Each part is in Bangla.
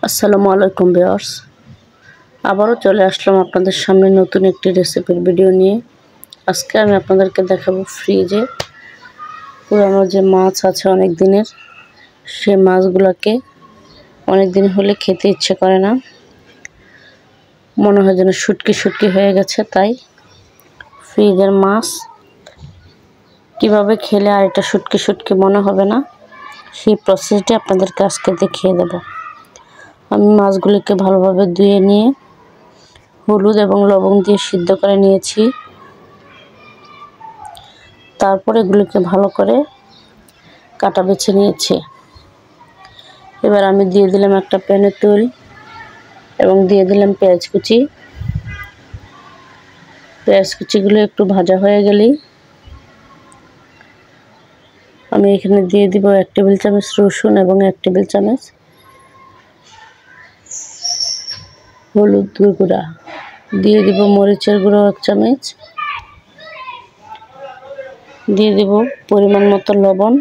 আসসালামু আলাইকুম ভিউয়ার্স, আবারও চলে আসলাম আপনাদের সামনে নতুন একটি রেসিপির ভিডিও নিয়ে। আজকে আমি আপনাদেরকে দেখাবো ফ্রিজে পুরানো যে মাছ আছে অনেক দিনের, সেই মাছগুলোকে অনেক দিন হলে খেতে ইচ্ছে করে না, মনে হয় যেন শুটকি শুটকি হয়ে গেছে। তাই ফ্রিজের মাছ কিভাবে খেলে আর এটা শুটকি শুটকি মনে হবে না, সেই প্রসেসটি আপনাদেরকে আজকে দেখিয়ে দেব। আমি মাছগুলিকে ভালোভাবে ধুয়ে নিয়ে হলুদ এবং লবণ দিয়ে সিদ্ধ করে নিয়েছি। তারপর এগুলিকে ভালো করে কাটা বেছে নিয়েছি। এবার আমি দিয়ে দিলাম একটা প্যানে তেল এবং দিয়ে দিলাম পেঁয়াজ কুচি। পেঁয়াজ কুচিগুলো একটু ভাজা হয়ে গেলেই আমি এখানে দিয়ে দিব 1 টেবিল চামচ রসুন এবং 1 টেবিল চামচ হলুদ গুঁড়া, দিয়ে দিব মরিচের গুঁড়ো 1 চামচ, দিয়ে দিব পরিমাণ মতো লবণ।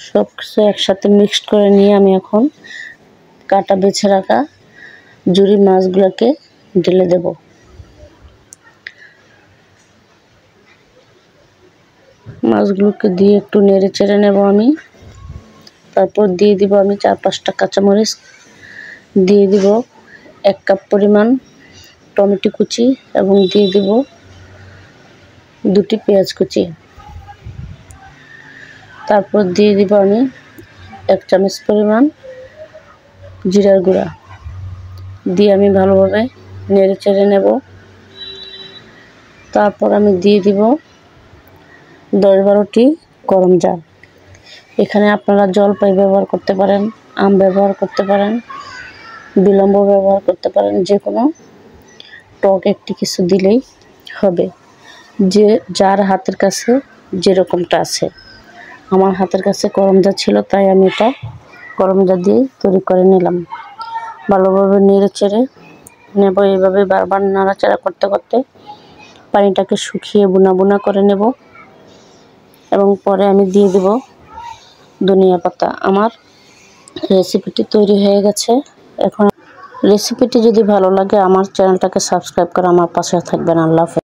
সব কিছু একসাথে মিক্সড করে নিয়ে আমি এখন কাটা বেছে রাখা জুড়ি মাছগুলোকে ঢেলে দেব। মাছগুলোকে দিয়ে একটু নেড়ে চেড়ে নেব আমি। তারপর দিয়ে দিব আমি 4-5টা কাঁচামরিচ, দিয়ে দিব 1 কাপ পরিমাণ টমেটো কুচি এবং দিয়ে দিব 2টি পেঁয়াজ কুচি। তারপর দিয়ে দিব আমি 1 চামচ পরিমাণ জিরার গুঁড়া, দিয়ে আমি ভালোভাবে নেড়ে চেড়ে নেব। তারপর আমি দিয়ে দিব 10-12টি গরম জাল। এখানে আপনারা জলপাই ব্যবহার করতে পারেন, আম ব্যবহার করতে পারেন, বিলম্ব ব্যবহার করতে পারেন, যে কোনো টক একটি কিছু দিলেই হবে, যে যার হাতের কাছে যেরকমটা আছে। আমার হাতের কাছে করমজা ছিল, তাই আমি এটা করমজা দিয়ে তৈরি করে নিলাম। ভালোভাবে নেড়ে চেড়ে নেব। এইভাবে বারবার নাড়াচাড়া করতে করতে পানিটাকে শুকিয়ে বুনা বুনা করে নেব এবং পরে আমি দিয়ে দিব ধনিয়া পাতা। আমার রেসিপিটি তৈরি হয়ে গেছে। এখন রেসিপিটি যদি ভালো লাগে আমার চ্যানেলটাকে সাবস্ক্রাইব করে আমার পাশে থাকবেন। আল্লাহ হাফেজ।